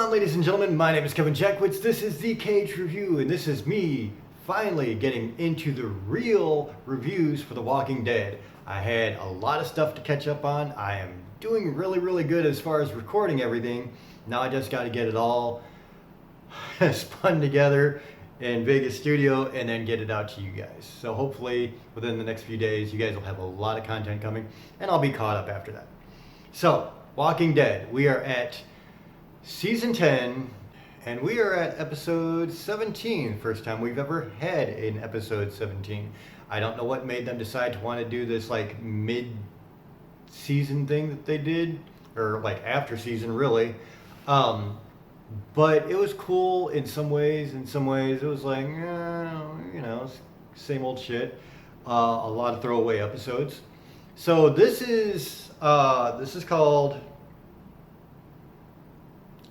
on, ladies and gentlemen, my name is Kevin Jackwitz. This is the Kaged Review, and this is me finally getting into the real reviews for The Walking Dead. I had a lot of stuff to catch up on. I am doing really good as far as recording everything. Now I just got to get it all spun together in Vegas studio and then get it out to you guys. So hopefully within the next few days you guys will have a lot of content coming and I'll be caught up after that. So, Walking Dead, we are at Season 10, and we are at episode 17. First time we've ever had an episode 17. I don't know what made them decide to want to do this like mid-season thing that they did, or like after season really. But it was cool in some ways. In some ways it was like, same old shit. A lot of throwaway episodes. So this is called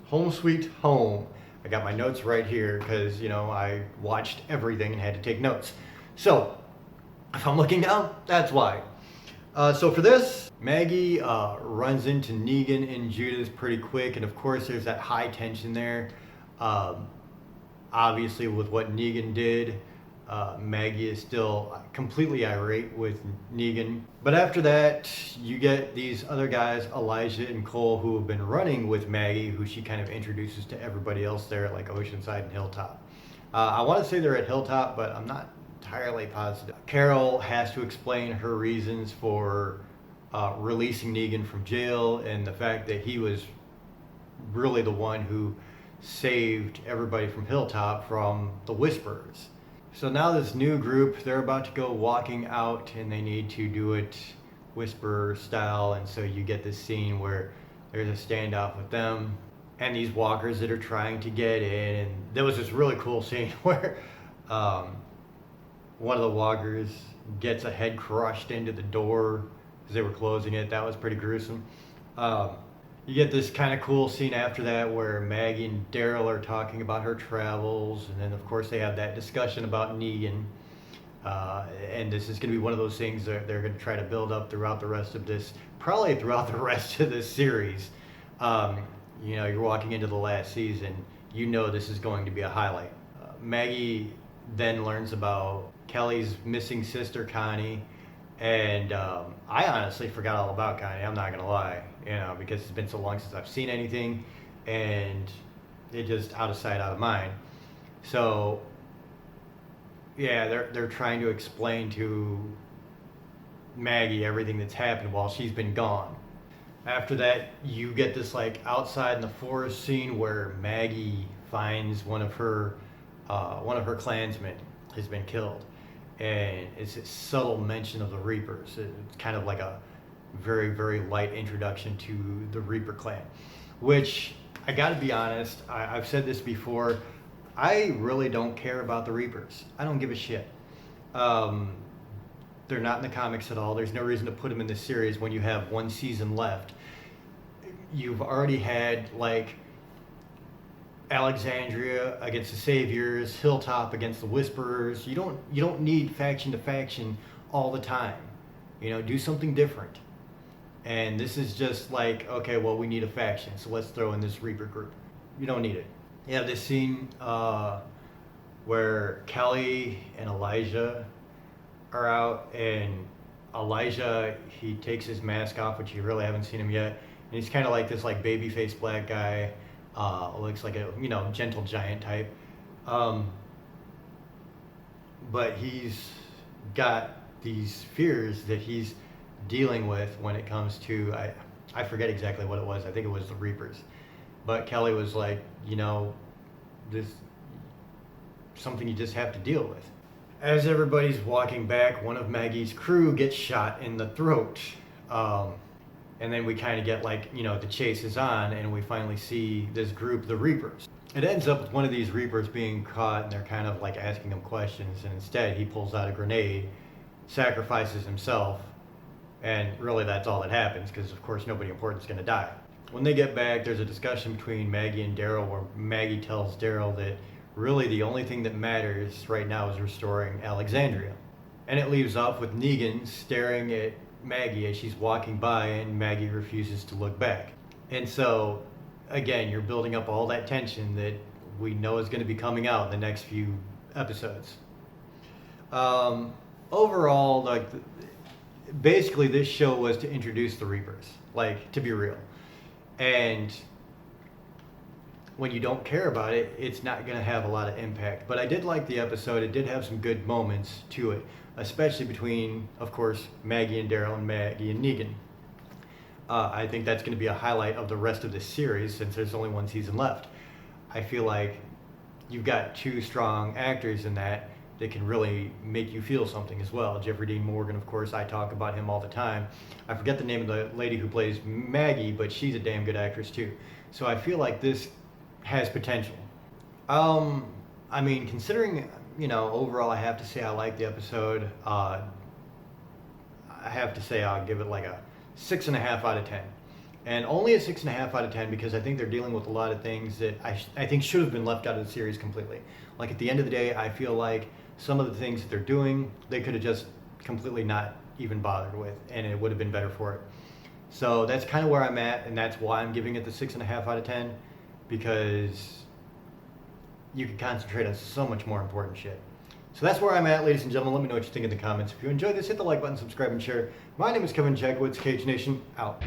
Home Sweet Home. I got my notes right here because, I watched everything and had to take notes. So, if I'm looking down, that's why. So for this, Maggie runs into Negan and Judith pretty quick, and of course there's that high tension there. Obviously with what Negan did, Maggie is still completely irate with Negan. But after that, you get these other guys, Elijah and Cole, who have been running with Maggie, who she kind of introduces to everybody else there at like Oceanside and Hilltop. I want to say they're at Hilltop, but I'm not entirely positive. Carol has to explain her reasons for releasing Negan from jail and the fact that he was really the one who saved everybody from Hilltop from the Whisperers. So now this new group, they're about to go walking out and they need to do it Whisperer style, and so you get this scene where there's a standoff with them and these walkers that are trying to get in, and there was this really cool scene where one of the walkers gets a head crushed into the door because they were closing it. That was pretty gruesome. You get this kind of cool scene after that where Maggie and Daryl are talking about her travels, and then of course they have that discussion about Negan. And this is going to be one of those things that they're going to try to build up throughout the rest of this, probably throughout the rest of this series. You're walking into the last season, this is going to be a highlight. Maggie then learns about Kelly's missing sister, Connie. And I honestly forgot all about Connie, I'm not gonna lie, because it's been so long since I've seen anything, and it just out of sight, out of mind. So yeah, they're trying to explain to Maggie everything that's happened while she's been gone. After that, you get this like outside in the forest scene where Maggie finds one of her clansmen has been killed. And it's a subtle mention of the Reapers. It's kind of like a very light introduction to the Reaper clan, which I gotta be honest, I've said this before, I really don't care about the Reapers. I don't give a shit. They're not in the comics at all. There's no reason to put them in this series when you have one season left. You've already had like Alexandria against the Saviors, Hilltop against the Whisperers. You don't need faction to faction all the time. Do something different. And this is just like, okay, well, we need a faction, so let's throw in this Reaper group. You don't need it. You have this scene where Kelly and Elijah are out, and Elijah, he takes his mask off, which you really haven't seen him yet, and he's kind of like this like baby-faced black guy. Looks like a gentle giant type, but he's got these fears that he's dealing with when it comes to I forget exactly what it was. I think it was the Reapers, but Kelly was like, this something you just have to deal with. As everybody's walking back, one of Maggie's crew gets shot in the throat. And then we kind of get like, the chase is on, and we finally see this group, the Reapers. It ends up with one of these Reapers being caught, and they're kind of like asking him questions, and instead he pulls out a grenade, sacrifices himself, and really that's all that happens, because of course nobody important is going to die. When they get back, there's a discussion between Maggie and Daryl where Maggie tells Daryl that really the only thing that matters right now is restoring Alexandria. And it leaves off with Negan staring at Maggie as she's walking by, and Maggie refuses to look back. And so again, you're building up all that tension that we know is going to be coming out in the next few episodes. Um, Overall, like, basically, this show was to introduce the Reapers, like, to be real. And when you don't care about it, it's not going to have a lot of impact. But I did like the episode. It did have some good moments to it, especially between, of course, Maggie and Daryl and Maggie and Negan. I think that's going to be a highlight of the rest of this series since there's only one season left. I feel like you've got two strong actors in that can really make you feel something as well. Jeffrey Dean Morgan, of course, I talk about him all the time. I forget the name of the lady who plays Maggie, but she's a damn good actress too. So I feel like this has potential. I mean, considering, overall, I have to say I like the episode. I have to say I'll give it like a 6.5 out of 10. And only a 6.5 out of 10 because I think they're dealing with a lot of things that I think should have been left out of the series completely. Like at the end of the day, I feel like some of the things that they're doing, they could have just completely not even bothered with, and it would have been better for it. So that's kind of where I'm at, and that's why I'm giving it the 6.5 out of 10, because you can concentrate on so much more important shit. So that's where I'm at, ladies and gentlemen. Let me know what you think in the comments. If you enjoyed this, hit the like button, subscribe, and share. My name is Kevin Jackowitz, Kaged Nation, out.